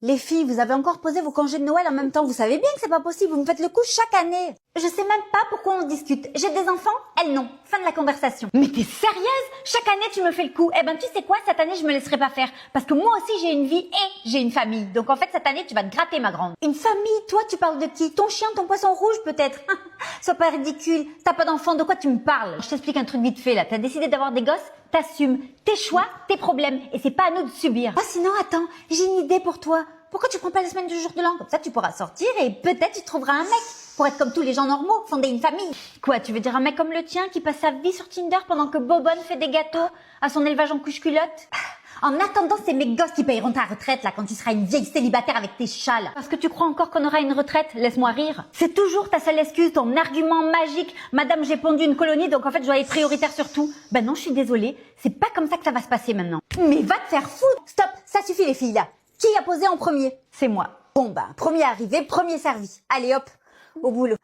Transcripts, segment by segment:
Les filles, vous avez encore posé vos congés de Noël en même temps. Vous savez bien que c'est pas possible. Vous me faites le coup chaque année. Je sais même pas pourquoi on discute. J'ai des enfants, elles non. Fin de la conversation. Mais t'es sérieuse? Chaque année tu me fais le coup. Eh ben tu sais quoi, cette année je me laisserai pas faire. Parce que moi aussi j'ai une vie et j'ai une famille. Donc en fait cette année tu vas te gratter ma grande. Une famille, toi tu parles de qui? Ton chien, ton poisson rouge peut-être? Sois pas ridicule. T'as pas d'enfant, de quoi tu me parles? Je t'explique un truc vite fait là. T'as décidé d'avoir des gosses, t'assumes. Tes choix, tes problèmes. Et c'est pas à nous de subir. Ah sinon attends, j'ai une idée pour toi. Pourquoi tu prends pas la semaine du jour de l'an? Comme ça tu pourras sortir et peut-être tu trouveras un mec. Pour être comme tous les gens normaux, fonder une famille. Quoi, tu veux dire un mec comme le tien qui passe sa vie sur Tinder pendant que Bobonne fait des gâteaux à son élevage en couche-culotte? En attendant, c'est mes gosses qui payeront ta retraite là quand tu seras une vieille célibataire avec tes chats là. Parce que tu crois encore qu'on aura une retraite? Laisse-moi rire. C'est toujours ta seule excuse, ton argument magique. Madame, j'ai pondu une colonie, donc en fait je dois être prioritaire sur tout. Ben non, je suis désolée. C'est pas comme ça que ça va se passer maintenant. Mais va te faire foutre. Stop, ça suffit les filles là. Qui a posé en premier? C'est moi. Bon ben, premier arrivé, premier servi. Allez hop, au boulot.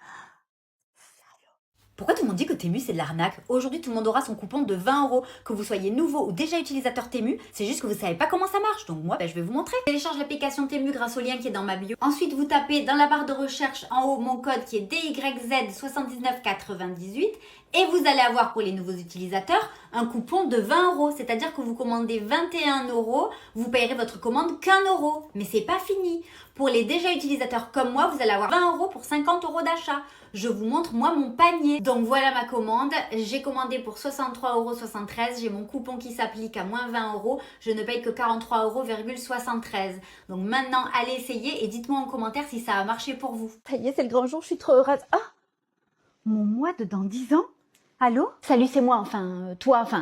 Pourquoi tout le monde dit que Temu c'est de l'arnaque? Aujourd'hui tout le monde aura son coupon de 20 €. Que vous soyez nouveau ou déjà utilisateur Temu, c'est juste que vous savez pas comment ça marche. Donc moi je vais vous montrer. Télécharge l'application Temu grâce au lien qui est dans ma bio. Ensuite vous tapez dans la barre de recherche en haut mon code qui est DYZ7998 et vous allez avoir pour les nouveaux utilisateurs un coupon de 20 €. C'est-à-dire que vous commandez 21 €, vous payerez votre commande qu'1 €. Mais c'est pas fini. Pour les déjà utilisateurs comme moi, vous allez avoir 20 € pour 50 € d'achat. Je vous montre moi mon panier. Donc voilà ma commande. J'ai commandé pour 63,73 €. J'ai mon coupon qui s'applique à moins 20 €. Je ne paye que 43,73 €. Donc maintenant, allez essayer et dites-moi en commentaire si ça a marché pour vous. Ça y est, c'est le grand jour, je suis trop heureuse. Ah, mon moi de dans 10 ans? Allô? Salut, c'est moi,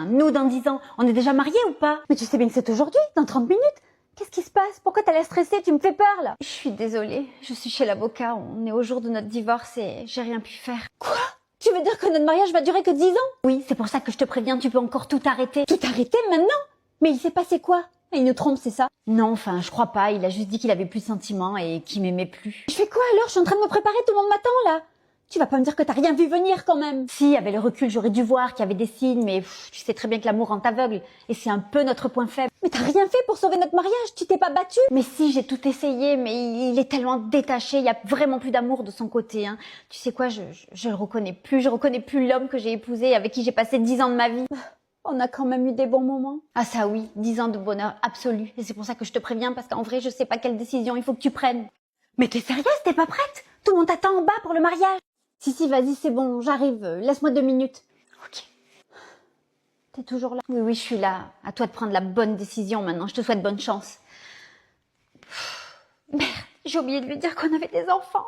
nous dans 10 ans. On est déjà mariés ou pas? Mais tu sais bien que c'est aujourd'hui, dans 30 minutes. Qu'est-ce qui se passe? Pourquoi t'as l'air stressée? Tu me fais peur là. Je suis désolée, je suis chez l'avocat, on est au jour de notre divorce et j'ai rien pu faire. Quoi? Tu veux dire que notre mariage va durer que 10 ans? Oui, c'est pour ça que je te préviens, tu peux encore tout arrêter. Tout arrêter maintenant? Mais il s'est passé quoi? Il nous trompe, c'est ça? Non, je crois pas, il a juste dit qu'il avait plus de sentiments et qu'il m'aimait plus. Je fais quoi alors? Je suis en train de me préparer, tout le monde m'attend là. Tu vas pas me dire que t'as rien vu venir quand même? Si, avec le recul, j'aurais dû voir qu'il y avait des signes, mais tu sais très bien que l'amour rend aveugle. Et c'est un peu notre point faible. Mais t'as rien fait pour sauver notre mariage, tu t'es pas battue? Mais si, j'ai tout essayé, mais il est tellement détaché, il y a vraiment plus d'amour de son côté. Hein. Tu sais quoi, je le reconnais plus, je reconnais plus l'homme que j'ai épousé, avec qui j'ai passé 10 ans de ma vie. On a quand même eu des bons moments. Ah ça oui, 10 ans de bonheur absolu. Et c'est pour ça que je te préviens, parce qu'en vrai, je sais pas quelle décision il faut que tu prennes. Mais t'es sérieuse, t'es pas prête? Tout le monde t'attend en bas pour le mariage. Si, vas-y, c'est bon, j'arrive. Laisse-moi 2 minutes. Ok. T'es toujours là? Oui, je suis là. À toi de prendre la bonne décision maintenant. Je te souhaite bonne chance. Merde, j'ai oublié de lui dire qu'on avait des enfants.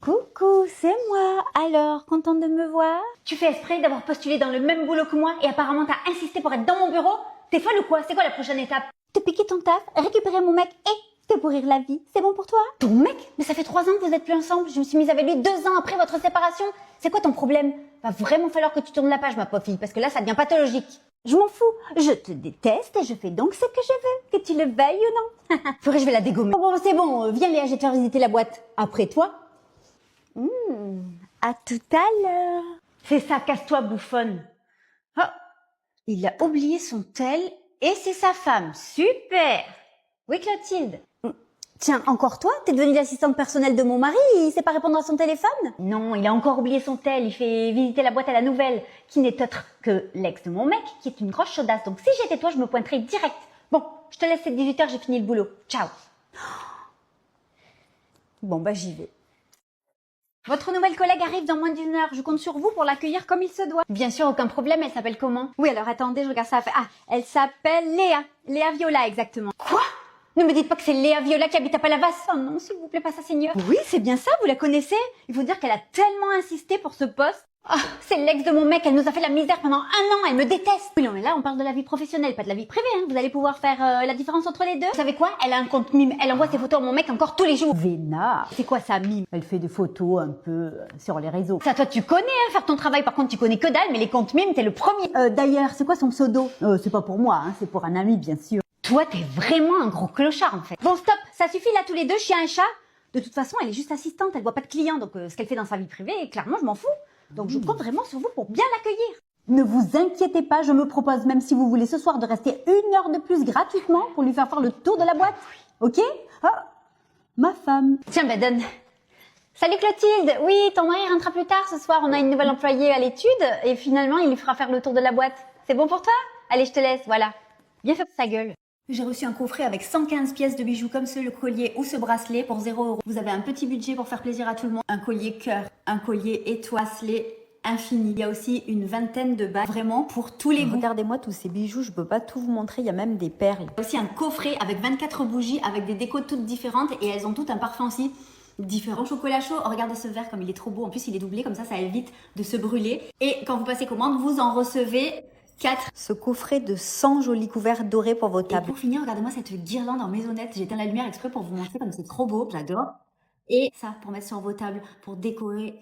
Coucou, c'est moi. Alors, contente de me voir? Tu fais exprès d'avoir postulé dans le même boulot que moi et apparemment t'as insisté pour être dans mon bureau? T'es folle ou quoi? C'est quoi la prochaine étape? Te piquer ton taf, récupérer mon mec et te pourrir la vie. C'est bon pour toi? Ton mec? Mais ça fait 3 ans que vous êtes plus ensemble. Je me suis mise avec lui 2 ans après votre séparation. C'est quoi ton problème? Va vraiment falloir que tu tournes la page, ma pauvre fille, parce que là, ça devient pathologique. Je m'en fous. Je te déteste et je fais donc ce que je veux, que tu le veuilles ou non. Faudrait je vais la dégommer. Bon, c'est bon. Viens Léa, je vais te faire visiter la boîte. Après toi. À tout à l'heure. C'est ça, casse-toi, bouffonne. Oh, il a oublié son tel et c'est sa femme. Super. Oui, Clotilde. Tiens, encore toi? T'es devenue l'assistante personnelle de mon mari et il sait pas répondre à son téléphone? Non, il a encore oublié son tel. Il fait visiter la boîte à la nouvelle, qui n'est autre que l'ex de mon mec, qui est une grosse chaudasse. Donc si j'étais toi, je me pointerais direct. Bon, je te laisse, c'est 18 h, j'ai fini le boulot. Ciao. Bon, bah j'y vais. Votre nouvelle collègue arrive dans moins d'1 heure. Je compte sur vous pour l'accueillir comme il se doit. Bien sûr, aucun problème. Elle s'appelle comment? Oui, alors attendez, je regarde ça. Ah, elle s'appelle Léa. Léa Viola, exactement. Quoi? Ne me dites pas que c'est Léa Viola qui habite à Palavas. Oh non, s'il vous plaît, pas ça, Seigneur. Oui, c'est bien ça, vous la connaissez? Il faut dire qu'elle a tellement insisté pour ce poste. Oh, c'est l'ex de mon mec, elle nous a fait la misère pendant 1 an, elle me déteste. Oui, non, mais là, on parle de la vie professionnelle, pas de la vie privée, hein. Vous allez pouvoir faire la différence entre les deux. Vous savez quoi? Elle a un compte mime, elle envoie ses photos à mon mec encore tous les jours. Vénard. C'est quoi ça, mime? Elle fait des photos un peu sur les réseaux. Ça, toi, tu connais, hein, faire ton travail. Par contre, tu connais que dalle, mais les comptes mimes, t'es le premier. D'ailleurs, c'est quoi son pseudo? C'est pas pour moi, hein, c'est pour un ami, bien sûr. Toi, t'es vraiment un gros clochard, en fait. Bon, stop, ça suffit là tous les deux, chien et chat. De toute façon, elle est juste assistante, elle voit pas de clients, donc ce qu'elle fait dans sa vie privée, clairement, je m'en fous. Donc je compte vraiment sur vous pour bien l'accueillir. Ne vous inquiétez pas, je me propose, même si vous voulez ce soir, de rester 1 heure de plus gratuitement pour lui faire le tour de la boîte. Ok? Ma femme. Tiens, ben donne. Salut Clotilde. Oui, ton mari rentrera plus tard ce soir. On a une nouvelle employée à l'étude et finalement, il lui fera faire le tour de la boîte. C'est bon pour toi? Allez, je te laisse, voilà. Bien fait pour ta gueule. J'ai reçu un coffret avec 115 pièces de bijoux comme ce collier ou ce bracelet pour 0 €. Vous avez un petit budget pour faire plaisir à tout le monde. Un collier cœur, un collier étoile, bracelet infini. Il y a aussi une vingtaine de bagues, vraiment pour tous les goûts. Regardez-moi tous ces bijoux, je peux pas tout vous montrer, il y a même des perles. Il y a aussi un coffret avec 24 bougies avec des décos toutes différentes et elles ont toutes un parfum aussi différent. Chocolat chaud, regardez ce verre comme il est trop beau. En plus, il est doublé, comme ça évite de se brûler. Et quand vous passez commande, vous en recevez 4. Ce coffret de 100 jolis couverts dorés pour vos Et tables. pour finir, regardez-moi cette guirlande en maisonnette. J'ai éteint la lumière exprès pour vous montrer comme c'est trop beau. J'adore. Et ça, pour mettre sur vos tables, pour décorer.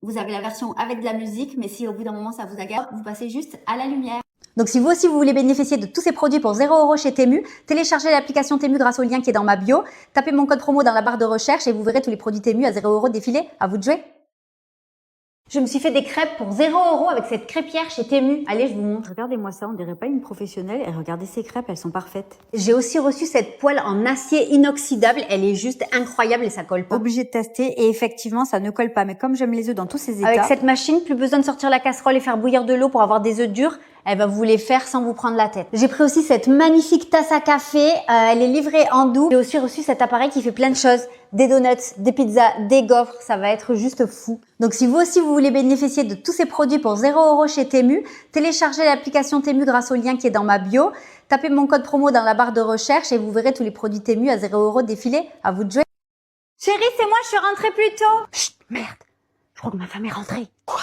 Vous avez la version avec de la musique, mais si au bout d'un moment ça vous agace, vous passez juste à la lumière. Donc si vous aussi vous voulez bénéficier de tous ces produits pour 0 € chez Temu, téléchargez l'application Temu grâce au lien qui est dans ma bio, tapez mon code promo dans la barre de recherche et vous verrez tous les produits Temu à 0 € défiler. À vous de jouer. Je me suis fait des crêpes pour 0 € avec cette crêpière chez Temu. Allez, je vous montre. Regardez-moi ça, on dirait pas une professionnelle. Et regardez ces crêpes, elles sont parfaites. J'ai aussi reçu cette poêle en acier inoxydable. Elle est juste incroyable et ça colle pas. Obligé de tester et effectivement, ça ne colle pas. Mais comme j'aime les œufs dans tous ces états. Avec cette machine, plus besoin de sortir la casserole et faire bouillir de l'eau pour avoir des œufs durs. Elle va vous les faire sans vous prendre la tête. J'ai pris aussi cette magnifique tasse à café. Elle est livrée en doux. J'ai aussi reçu cet appareil qui fait plein de choses. Des donuts, des pizzas, des gaufres. Ça va être juste fou. Donc si vous aussi vous voulez bénéficier de tous ces produits pour 0 € chez Temu, téléchargez l'application Temu grâce au lien qui est dans ma bio. Tapez mon code promo dans la barre de recherche et vous verrez tous les produits Temu à 0 € défiler. À vous de jouer. Chérie, c'est moi, je suis rentrée plus tôt. Chut, merde. Je crois que ma femme est rentrée. Quoi?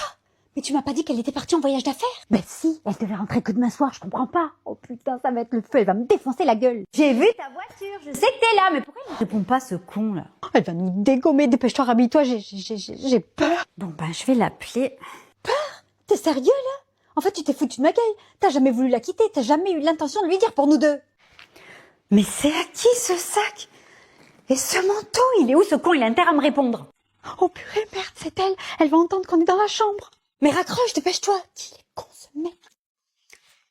Mais tu m'as pas dit qu'elle était partie en voyage d'affaires? Ben si, elle devait rentrer que demain soir, je comprends pas. Oh putain, ça va être le feu, elle va me défoncer la gueule. J'ai vu ta voiture, je sais que t'es là, mais pourquoi il ne répond pas ce con là? Elle va nous dégommer, dépêche-toi, rhabille-toi, j'ai peur. Bon ben, je vais l'appeler. Peur? T'es sérieux là? En fait, tu t'es foutu de ma gueule. T'as jamais voulu la quitter, t'as jamais eu l'intention de lui dire pour nous deux. Mais c'est à qui ce sac? Et ce manteau, il est où ce con? Il a intérêt à me répondre. Oh purée, merde, c'est elle. Elle va entendre qu'on est dans la chambre. Mais raccroche, dépêche-toi. Qu'il est con ce mec.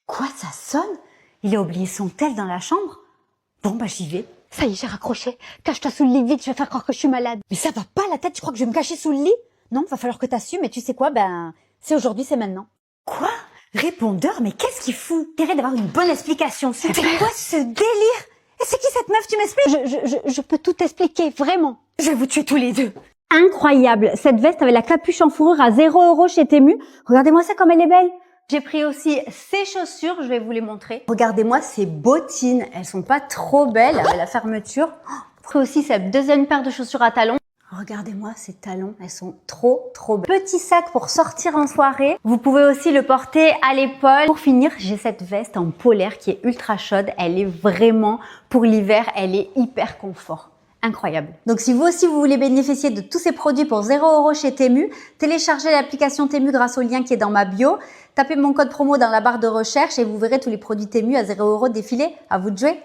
Quoi, ça sonne? Il a oublié son tel dans la chambre? Bon, bah j'y vais. Ça y est, j'ai raccroché. Cache-toi sous le lit vite, je vais faire croire que je suis malade. Mais ça va pas la tête, tu crois que je vais me cacher sous le lit? Non, va falloir que t'assumes, et tu sais quoi, ben, c'est aujourd'hui, c'est maintenant. Quoi? Répondeur, mais qu'est-ce qu'il fout? Intérêt d'avoir une bonne explication. C'est quoi ce délire? Et c'est qui cette meuf, tu m'expliques? Je peux tout expliquer, vraiment. Je vais vous tuer tous les deux. Incroyable. Cette veste avec la capuche en fourrure à 0 € chez Temu. Regardez-moi ça comme elle est belle. J'ai pris aussi ces chaussures, je vais vous les montrer. Regardez-moi ces bottines. Elles sont pas trop belles avec la fermeture. J'ai pris aussi cette deuxième paire de chaussures à talons. Regardez-moi ces talons, elles sont trop belles. Petit sac pour sortir en soirée. Vous pouvez aussi le porter à l'épaule. Pour finir, j'ai cette veste en polaire qui est ultra chaude. Elle est vraiment pour l'hiver, elle est hyper confort. Incroyable. Donc si vous aussi vous voulez bénéficier de tous ces produits pour 0 € chez Temu, téléchargez l'application Temu grâce au lien qui est dans ma bio, tapez mon code promo dans la barre de recherche et vous verrez tous les produits Temu à 0 € défiler. À vous de jouer.